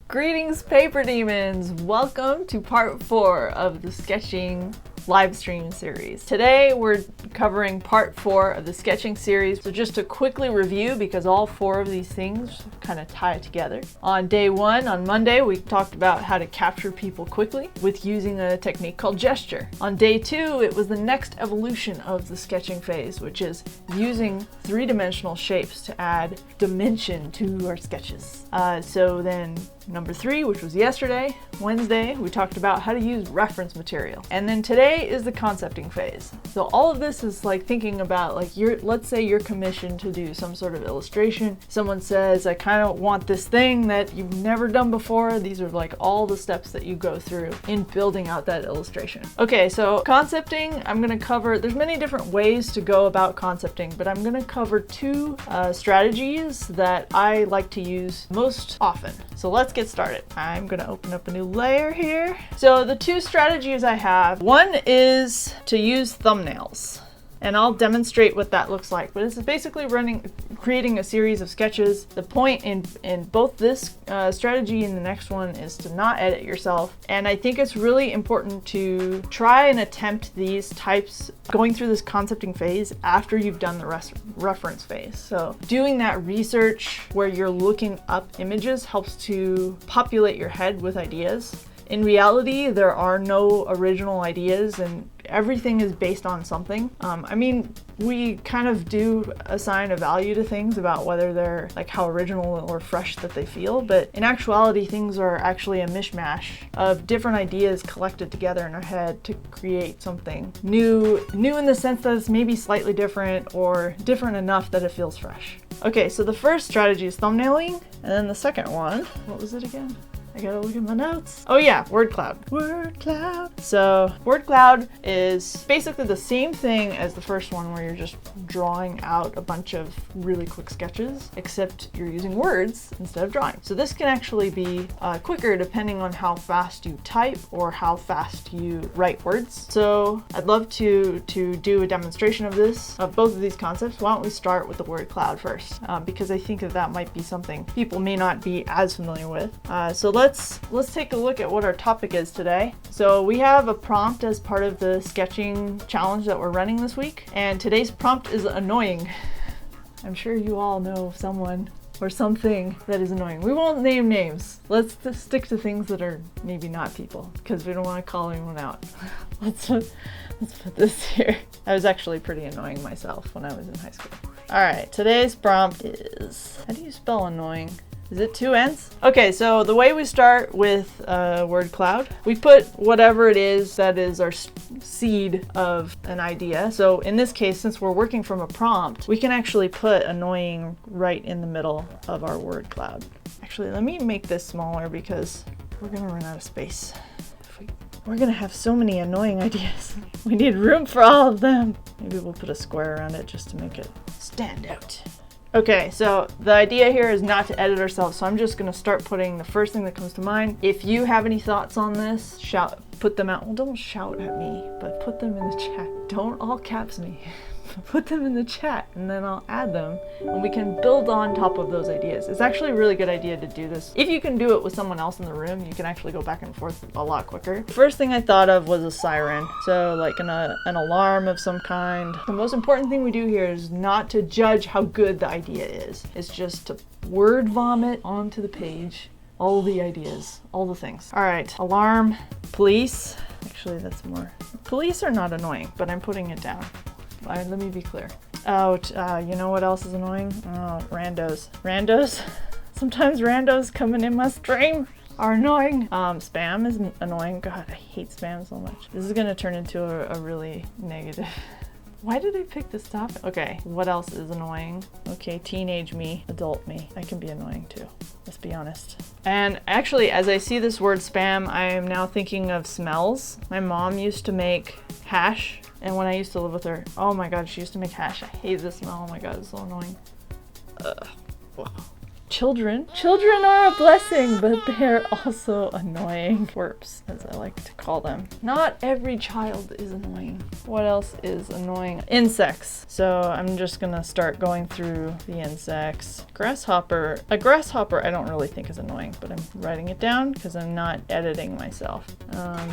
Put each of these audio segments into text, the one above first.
Greetings, paper demons! Welcome to part 4 of the sketching live stream series. Today we're covering part 4 of the sketching series. So just to quickly review, because all 4 of these things kind of tie together. On day 1, on Monday, we talked about how to capture people quickly with using a technique called gesture. On day 2, it was the next evolution of the sketching phase, which is using 3-dimensional shapes to add dimension to our sketches. So then number 3, which was yesterday, Wednesday, we talked about how to use reference material. And then today is the concepting phase. So all of this is like thinking about like let's say you're commissioned to do some sort of illustration. Someone says, I kind of want this thing that you've never done before. These are like all the steps that you go through in building out that illustration. Okay, so concepting, I'm gonna cover, there's many different ways to go about concepting, but I'm gonna cover 2 strategies that I like to use most often. So let's get started. I'm gonna open up a new layer here. So the 2 strategies I have, one is to use thumbnails. And I'll demonstrate what that looks like. But it's basically creating a series of sketches. The point in both this strategy and the next one is to not edit yourself. And I think it's really important to try and attempt these types, going through this concepting phase after you've done the reference phase. So doing that research where you're looking up images helps to populate your head with ideas. In reality, there are no original ideas and everything is based on something. I mean, we kind of do assign a value to things about whether they're like how original or fresh that they feel, but in actuality, things are actually a mishmash of different ideas collected together in our head to create something new in the sense that it's maybe slightly different or different enough that it feels fresh. Okay, so the first strategy is thumbnailing, and then the second one, what was it again? I gotta look at my notes. Oh yeah, word cloud. Word cloud. So word cloud is basically the same thing as the first one where you're just drawing out a bunch of really quick sketches, except you're using words instead of drawing. So this can actually be quicker depending on how fast you type or how fast you write words. So I'd love to do a demonstration of this, of both of these concepts. Why don't we start with the word cloud first? Because I think that might be something people may not be as familiar with. So let's take a look at what our topic is today. So we have a prompt as part of the sketching challenge that we're running this week, and today's prompt is annoying. I'm sure you all know someone or something that is annoying. We won't name names. Let's just stick to things that are maybe not people, because we don't want to call anyone out. Let's put this here. I was actually pretty annoying myself when I was in high school. All right, today's prompt is, how do you spell annoying? Is it 2 N's? Okay, so the way we start with word cloud, we put whatever it is that is our seed of an idea. So in this case, since we're working from a prompt, we can actually put annoying right in the middle of our word cloud. Actually, let me make this smaller because we're gonna run out of space. We're gonna have so many annoying ideas. We need room for all of them. Maybe we'll put a square around it just to make it stand out. Okay, so the idea here is not to edit ourselves, so I'm just gonna start putting the first thing that comes to mind. If you have any thoughts on this, put them out. Well, don't shout at me, but put them in the chat. Don't all caps me. Put them in the chat and then I'll add them and we can build on top of those ideas. It's actually a really good idea to do this. If you can do it with someone else in the room, you can actually go back and forth a lot quicker. The first thing I thought of was a siren. So like an alarm of some kind. The most important thing we do here is not to judge how good the idea is. It's just to word vomit onto the page all the ideas, all the things. All right, alarm, police. Actually, that's more. Police are not annoying, but I'm putting it down. Let me be clear. Oh, you know what else is annoying? Oh, randos. Randos? Sometimes randos coming in my stream are annoying. Spam is annoying. God, I hate spam so much. This is gonna turn into a really negative. Why did I pick this topic? Okay, what else is annoying? Okay, teenage me, adult me. I can be annoying too, let's be honest. And actually, as I see this word spam, I am now thinking of smells. My mom used to make hash, and when I used to live with her, oh my God, she used to make hash. I hate the smell, oh my God, it's so annoying. Children are a blessing, but they're also annoying twerps, as I like to call them. Not every child is annoying. What else is annoying? Insects. So I'm just gonna start going through the insects. Grasshopper. A grasshopper I don't really think is annoying, but I'm writing it down because I'm not editing myself.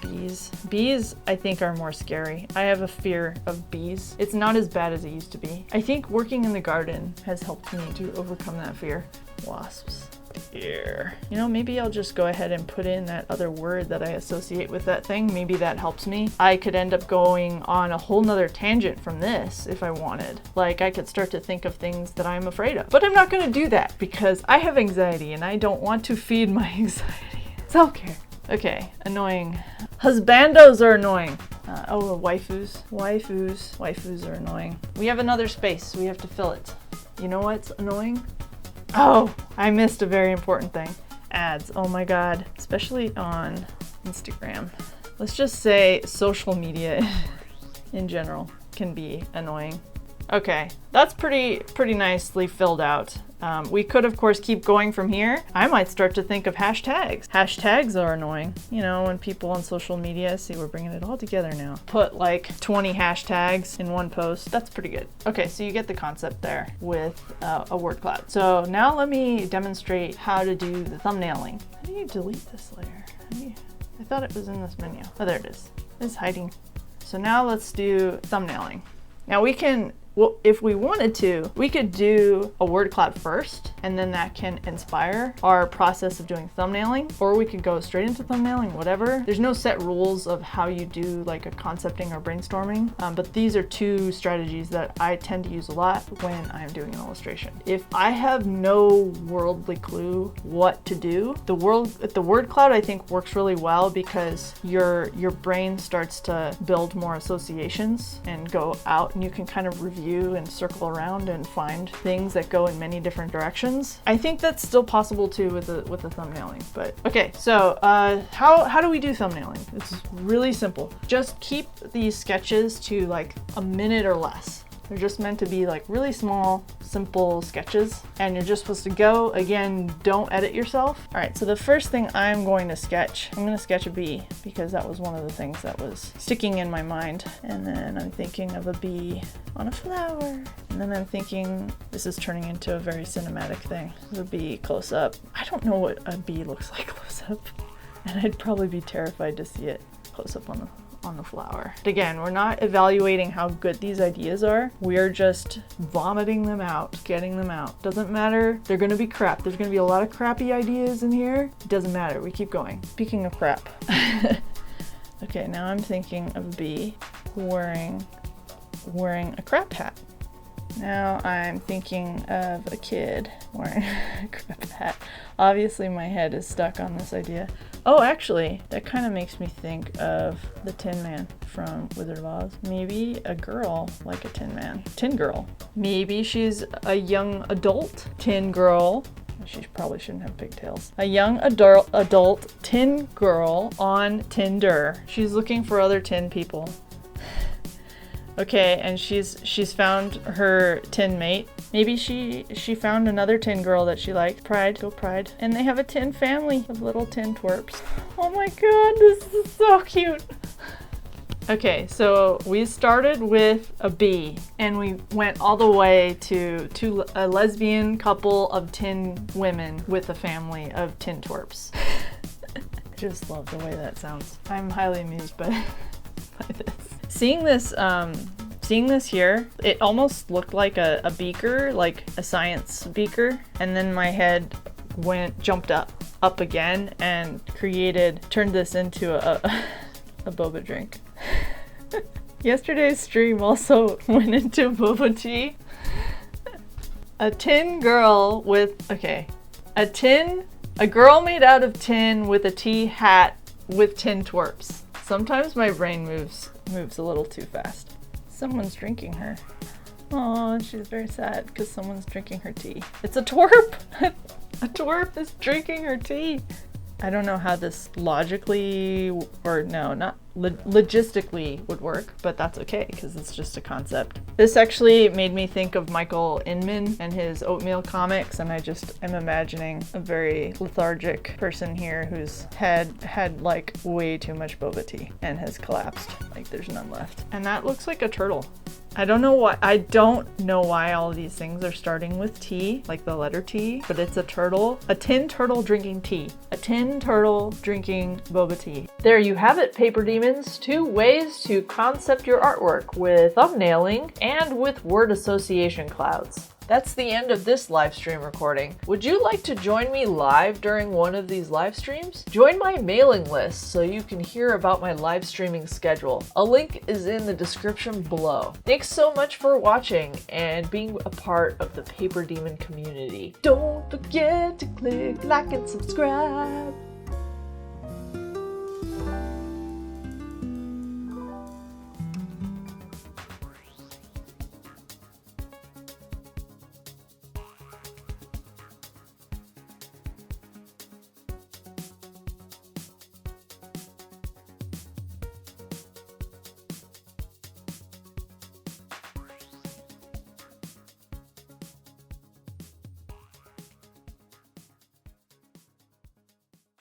Bees. Bees I think are more scary. I have a fear of bees. It's not as bad as it used to be. I think working in the garden has helped me to overcome that fear. Wasps. Deer. You know, maybe I'll just go ahead and put in that other word that I associate with that thing. Maybe that helps me. I could end up going on a whole nother tangent from this if I wanted. Like, I could start to think of things that I'm afraid of. But I'm not going to do that because I have anxiety and I don't want to feed my anxiety. Self-care. Okay, annoying. Husbandos are annoying. Waifus. Waifus are annoying. We have another space. We have to fill it. You know what's annoying? Oh, I missed a very important thing. Ads. Oh my God. Especially on Instagram. Let's just say social media in general can be annoying. Okay, that's pretty nicely filled out. We could, of course, keep going from here. I might start to think of hashtags. Hashtags are annoying. You know, when people on social media, see, we're bringing it all together now. Put like 20 hashtags in one post. That's pretty good. Okay, so you get the concept there with a word cloud. So now let me demonstrate how to do the thumbnailing. How do you delete this layer? I thought it was in this menu. Oh, there it is. It's hiding. So now let's do thumbnailing. Now we can, well, if we wanted to, we could do a word cloud first, and then that can inspire our process of doing thumbnailing, or we could go straight into thumbnailing, whatever. There's no set rules of how you do like a concepting or brainstorming, but these are two strategies that I tend to use a lot when I'm doing an illustration. If I have no worldly clue what to do, the word cloud I think works really well because your brain starts to build more associations and go out, and you can kind of review and circle around and find things that go in many different directions. I think that's still possible too with the thumbnailing. But okay, so how do we do thumbnailing? It's really simple. Just keep these sketches to like a minute or less. They're just meant to be like really small, simple sketches, and you're just supposed to go. Again, don't edit yourself. All right, so the first thing I'm going to sketch a bee because that was one of the things that was sticking in my mind. And then I'm thinking of a bee on a flower. And then I'm thinking this is turning into a very cinematic thing. The bee close up. I don't know what a bee looks like close up, and I'd probably be terrified to see it close up on the flower. But again, we're not evaluating how good these ideas are. We're just vomiting them out, getting them out. Doesn't matter. They're gonna be crap. There's gonna be a lot of crappy ideas in here. It doesn't matter. We keep going. Speaking of crap. Okay, now I'm thinking of a bee wearing a crap hat. Now I'm thinking of a kid wearing a crap hat. Obviously my head is stuck on this idea. Oh, actually, that kind of makes me think of the Tin Man from Wizard of Oz. Maybe a girl like a Tin Man. Tin Girl. Maybe she's a young adult Tin Girl. She probably shouldn't have pigtails. A young adult Tin Girl on Tinder. She's looking for other tin people. Okay, and she's found her tin mate. Maybe she found another tin girl that she liked. Pride, go Pride. And they have a tin family of little tin twerps. Oh my god, this is so cute. Okay, so we started with a bee, and we went all the way to a lesbian couple of tin women with a family of tin twerps. Just love the way that sounds. I'm highly amused by this. Seeing this here, it almost looked like a beaker, like a science beaker, and then my head jumped up again and turned this into a boba drink. Yesterday's stream also went into boba tea. A tin girl a girl made out of tin with a tea hat with tin twerps. Sometimes my brain moves a little too fast. Someone's drinking her. Oh, she's very sad because someone's drinking her tea. It's a twerp! A twerp is drinking her tea. I don't know how this logically, or no, not logistically would work, but that's okay because it's just a concept. This actually made me think of Michael Inman and his oatmeal comics, and I just am imagining a very lethargic person here who's had like way too much boba tea and has collapsed. Like there's none left. And that looks like a turtle. I don't know why all of these things are starting with T, like the letter T, but it's a turtle, a tin turtle drinking tea, a tin turtle drinking boba tea. There you have it, Paper Demons, 2 ways to concept your artwork with thumbnailing and with word association clouds. That's the end of this live stream recording. Would you like to join me live during one of these live streams? Join my mailing list so you can hear about my live streaming schedule. A link is in the description below. Thanks so much for watching and being a part of the PaperDemon community. Don't forget to click like and subscribe.